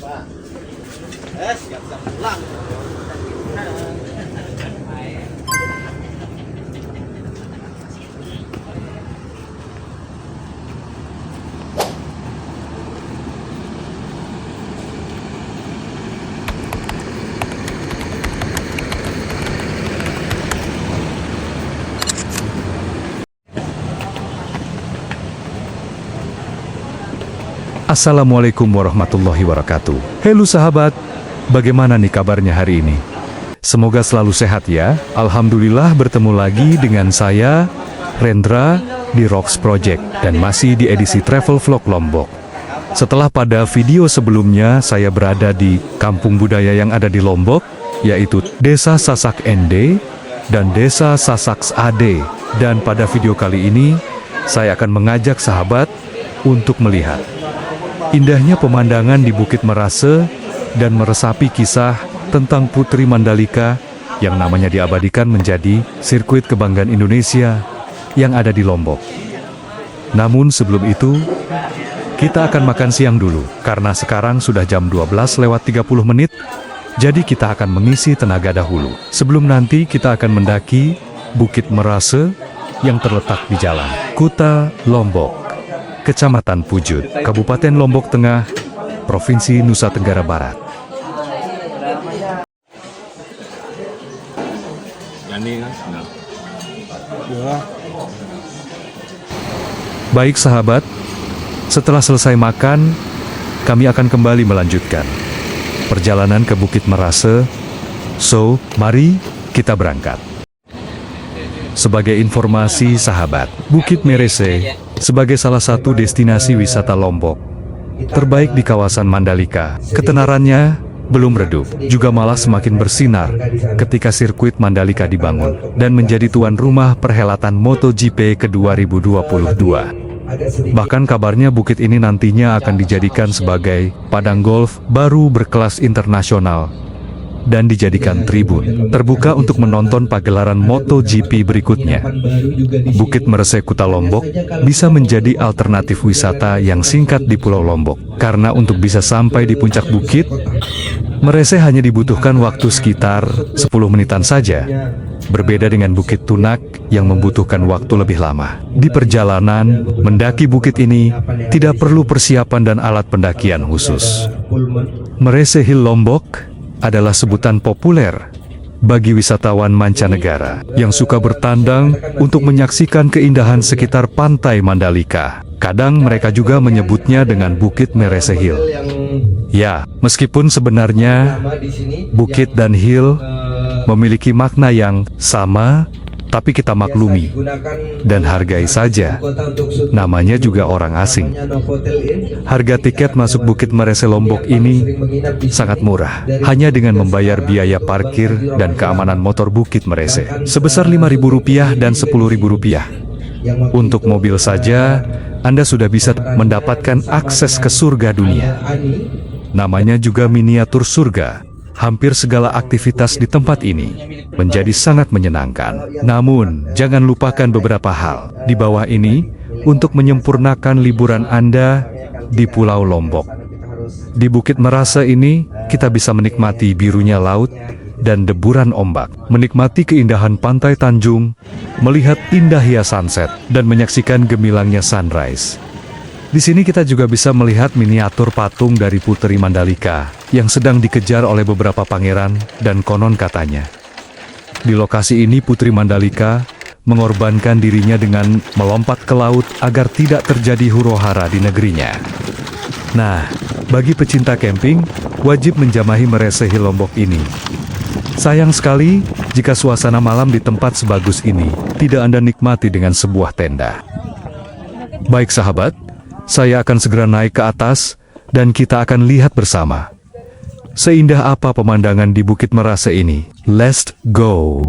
Siap pulang. Assalamualaikum warahmatullahi wabarakatuh. Halo sahabat, bagaimana nih kabarnya hari ini? Semoga selalu sehat ya. Alhamdulillah bertemu lagi dengan saya, Rendra, di Rocks Project, dan masih di edisi Travel Vlog Lombok. Setelah pada video sebelumnya, saya berada di kampung budaya yang ada di Lombok, yaitu Desa Sasak ND dan Desa Sasak AD. Dan pada video kali ini, saya akan mengajak sahabat untuk melihat indahnya pemandangan di Bukit Merase dan meresapi kisah tentang Putri Mandalika yang namanya diabadikan menjadi sirkuit kebanggaan Indonesia yang ada di Lombok. Namun sebelum itu, kita akan makan siang dulu, karena sekarang sudah jam 12:30, jadi kita akan mengisi tenaga dahulu. Sebelum nanti kita akan mendaki Bukit Merase yang terletak di Jalan Kuta Lombok, Kecamatan Pujut, Kabupaten Lombok Tengah, Provinsi Nusa Tenggara Barat. Baik sahabat, setelah selesai makan, kami akan kembali melanjutkan perjalanan ke Bukit Merase. So, mari kita berangkat. Sebagai informasi sahabat, Bukit Merase sebagai salah satu destinasi wisata Lombok terbaik di kawasan Mandalika. Ketenarannya belum redup, juga malah semakin bersinar ketika sirkuit Mandalika dibangun dan menjadi tuan rumah perhelatan MotoGP ke 2022. Bahkan kabarnya bukit ini nantinya akan dijadikan sebagai padang golf baru berkelas internasional dan dijadikan tribun terbuka untuk menonton pagelaran MotoGP berikutnya. Bukit Merase Kuta Lombok bisa menjadi alternatif wisata yang singkat di Pulau Lombok, karena untuk bisa sampai di puncak bukit Merase hanya dibutuhkan waktu sekitar 10 menitan saja, berbeda dengan Bukit Tunak yang membutuhkan waktu lebih lama. Di perjalanan mendaki bukit ini tidak perlu persiapan dan alat pendakian khusus. Merase Hill Lombok adalah sebutan populer bagi wisatawan mancanegara yang suka bertandang untuk menyaksikan keindahan sekitar pantai Mandalika. Kadang mereka juga menyebutnya dengan Bukit Merase Hill. Ya, meskipun sebenarnya bukit dan hill memiliki makna yang sama, tapi kita maklumi dan hargai saja. Namanya juga orang asing. Harga tiket masuk Bukit Merase Lombok ini sangat murah, hanya dengan membayar biaya parkir dan keamanan motor Bukit Merase sebesar Rp5.000 dan Rp10.000. Untuk mobil saja, Anda sudah bisa mendapatkan akses ke surga dunia. Namanya juga miniatur surga. Hampir segala aktivitas di tempat ini menjadi sangat menyenangkan. Namun, jangan lupakan beberapa hal di bawah ini untuk menyempurnakan liburan Anda di Pulau Lombok. Di Bukit Merase ini, kita bisa menikmati birunya laut dan deburan ombak, menikmati keindahan pantai Tanjung, melihat indahnya sunset, dan menyaksikan gemilangnya sunrise. Di sini kita juga bisa melihat miniatur patung dari Putri Mandalika yang sedang dikejar oleh beberapa pangeran dan konon katanya. Di lokasi ini Putri Mandalika mengorbankan dirinya dengan melompat ke laut agar tidak terjadi huru-hara di negerinya. Nah, bagi pecinta camping, wajib menjamahi Merase Hill Lombok ini. Sayang sekali jika suasana malam di tempat sebagus ini tidak Anda nikmati dengan sebuah tenda. Baik sahabat, saya akan segera naik ke atas dan kita akan lihat bersama seindah apa pemandangan di Bukit Merase ini. Let's go!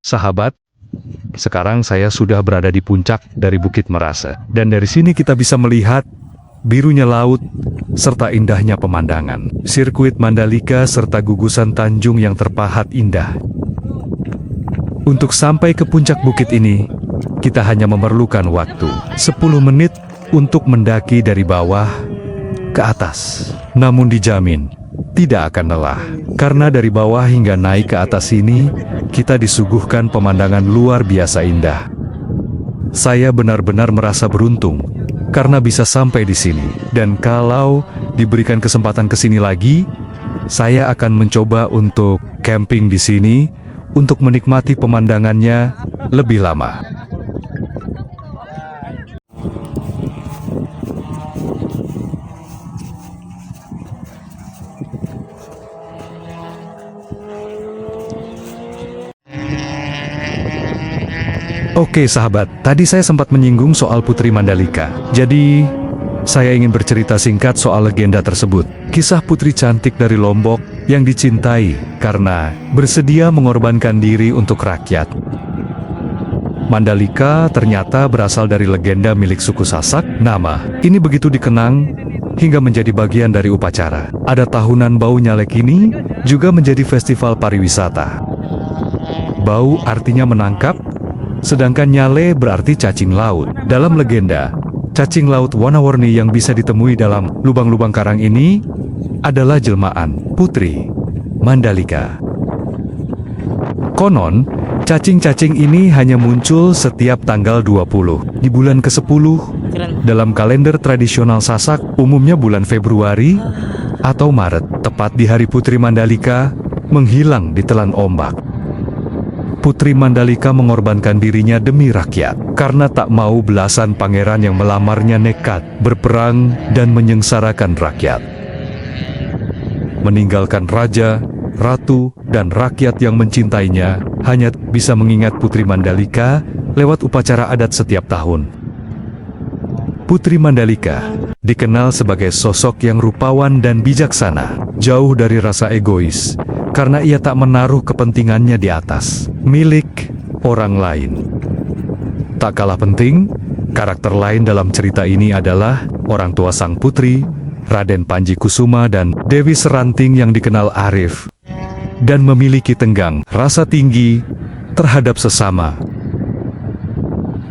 Sahabat, sekarang saya sudah berada di puncak dari Bukit Merasa. Dan dari sini kita bisa melihat birunya laut serta indahnya pemandangan. Sirkuit Mandalika serta gugusan tanjung yang terpahat indah. Untuk sampai ke puncak bukit ini, kita hanya memerlukan waktu 10 menit untuk mendaki dari bawah ke atas. Namun dijamin tidak akan lelah, karena dari bawah hingga naik ke atas ini, kita disuguhkan pemandangan luar biasa indah. Saya benar-benar merasa beruntung, karena bisa sampai di sini. Dan kalau diberikan kesempatan ke sini lagi, saya akan mencoba untuk camping di sini, untuk menikmati pemandangannya lebih lama. Oke sahabat, tadi saya sempat menyinggung soal Putri Mandalika. Jadi, saya ingin bercerita singkat soal legenda tersebut. Kisah putri cantik dari Lombok yang dicintai karena bersedia mengorbankan diri untuk rakyat. Mandalika ternyata berasal dari legenda milik suku Sasak. Nama ini begitu dikenang hingga menjadi bagian dari upacara. Ada tahunan Bau Nyalek ini juga menjadi festival pariwisata. Bau artinya menangkap, sedangkan Nyale berarti cacing laut. Dalam legenda, cacing laut warna-warni yang bisa ditemui dalam lubang-lubang karang ini adalah jelmaan Putri Mandalika. Konon, cacing-cacing ini hanya muncul setiap tanggal 20 di bulan ke-10 dalam kalender tradisional Sasak, umumnya bulan Februari atau Maret, tepat di hari Putri Mandalika menghilang di telan ombak. Putri Mandalika mengorbankan dirinya demi rakyat, karena tak mau belasan pangeran yang melamarnya nekat berperang dan menyengsarakan rakyat. Meninggalkan raja, ratu, dan rakyat yang mencintainya, hanya bisa mengingat Putri Mandalika lewat upacara adat setiap tahun. Putri Mandalika dikenal sebagai sosok yang rupawan dan bijaksana, jauh dari rasa egois, karena ia tak menaruh kepentingannya di atas milik orang lain. Tak kalah penting, karakter lain dalam cerita ini adalah orang tua sang putri, Raden Panji Kusuma dan Dewi Seranting yang dikenal arif dan memiliki tenggang rasa tinggi terhadap sesama.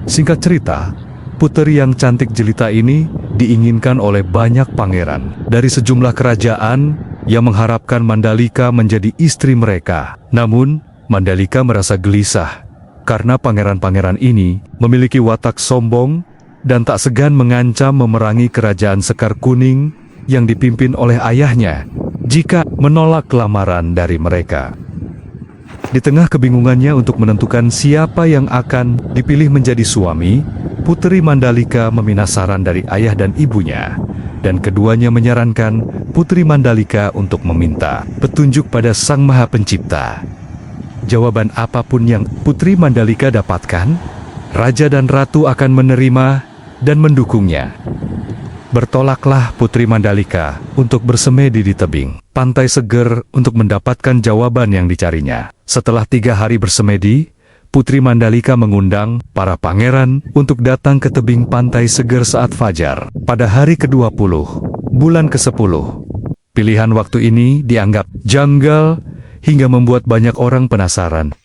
Singkat cerita, puteri yang cantik jelita ini diinginkan oleh banyak pangeran dari sejumlah kerajaan yang mengharapkan Mandalika menjadi istri mereka. Namun, Mandalika merasa gelisah karena pangeran-pangeran ini memiliki watak sombong dan tak segan mengancam memerangi kerajaan Sekar Kuning yang dipimpin oleh ayahnya jika menolak lamaran dari mereka. Di tengah kebingungannya untuk menentukan siapa yang akan dipilih menjadi suami, Putri Mandalika meminta saran dari ayah dan ibunya, dan keduanya menyarankan Putri Mandalika untuk meminta petunjuk pada Sang Maha Pencipta. Jawaban apapun yang Putri Mandalika dapatkan, Raja dan Ratu akan menerima dan mendukungnya. Bertolaklah Putri Mandalika untuk bersemedi di tebing pantai seger untuk mendapatkan jawaban yang dicarinya. Setelah 3 hari bersemedi, Putri Mandalika mengundang para pangeran untuk datang ke tebing pantai seger saat fajar pada hari ke-20, bulan ke-10. Pilihan waktu ini dianggap janggal hingga membuat banyak orang penasaran.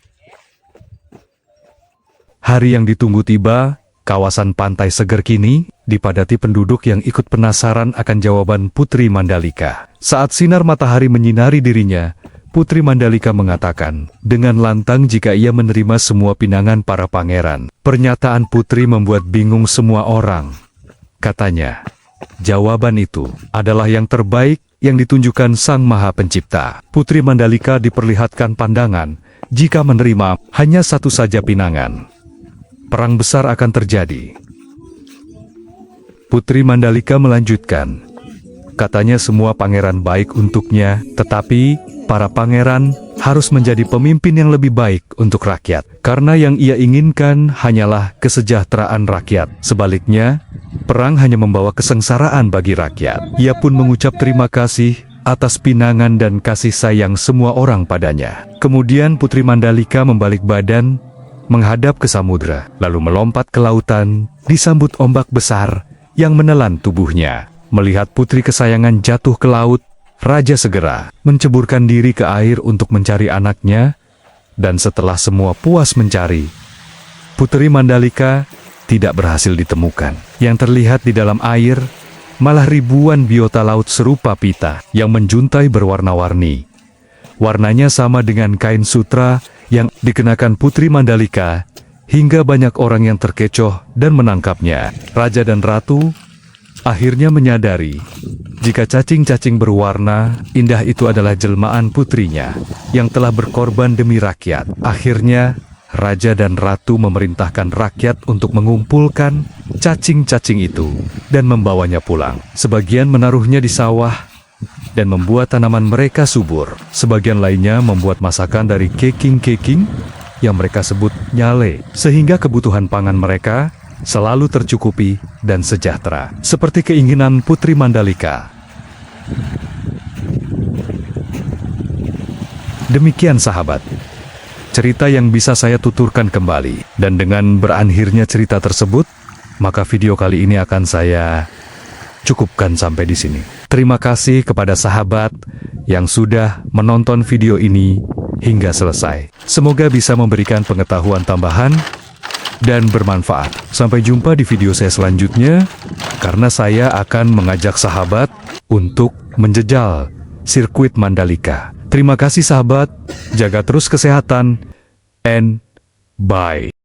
Hari yang ditunggu tiba, kawasan pantai seger kini dipadati penduduk yang ikut penasaran akan jawaban Putri Mandalika. Saat sinar matahari menyinari dirinya, Putri Mandalika mengatakan dengan lantang jika ia menerima semua pinangan para pangeran. Pernyataan Putri membuat bingung semua orang. Katanya, jawaban itu adalah yang terbaik yang ditunjukkan Sang Maha Pencipta. Putri Mandalika diperlihatkan pandangan jika menerima hanya satu saja pinangan, perang besar akan terjadi. Putri Mandalika melanjutkan, katanya semua pangeran baik untuknya, tetapi para pangeran harus menjadi pemimpin yang lebih baik untuk rakyat, karena yang ia inginkan hanyalah kesejahteraan rakyat. Sebaliknya, perang hanya membawa kesengsaraan bagi rakyat. Ia pun mengucap terima kasih atas pinangan dan kasih sayang semua orang padanya. Kemudian Putri Mandalika membalik badan, menghadap ke samudra, lalu melompat ke lautan, disambut ombak besar yang menelan tubuhnya. Melihat putri kesayangan jatuh ke laut, raja segera menceburkan diri ke air untuk mencari anaknya, dan setelah semua puas mencari, Putri Mandalika tidak berhasil ditemukan. Yang terlihat di dalam air malah ribuan biota laut serupa pita yang menjuntai berwarna-warni. Warnanya sama dengan kain sutra yang dikenakan Putri Mandalika, hingga banyak orang yang terkecoh dan menangkapnya. Raja dan ratu akhirnya menyadari jika cacing-cacing berwarna indah itu adalah jelmaan putrinya yang telah berkorban demi rakyat. Akhirnya, raja dan ratu memerintahkan rakyat untuk mengumpulkan cacing-cacing itu dan membawanya pulang. Sebagian menaruhnya di sawah dan membuat tanaman mereka subur. Sebagian lainnya membuat masakan dari keking-keking yang mereka sebut nyale, sehingga kebutuhan pangan mereka selalu tercukupi dan sejahtera, seperti keinginan Putri Mandalika. Demikian sahabat, cerita yang bisa saya tuturkan kembali. Dan dengan berakhirnya cerita tersebut, maka video kali ini akan saya cukupkan sampai di sini. Terima kasih kepada sahabat yang sudah menonton video ini hingga selesai. Semoga bisa memberikan pengetahuan tambahan dan bermanfaat. Sampai jumpa di video saya selanjutnya, karena saya akan mengajak sahabat untuk menjejal sirkuit Mandalika. Terima kasih sahabat, jaga terus kesehatan, and bye.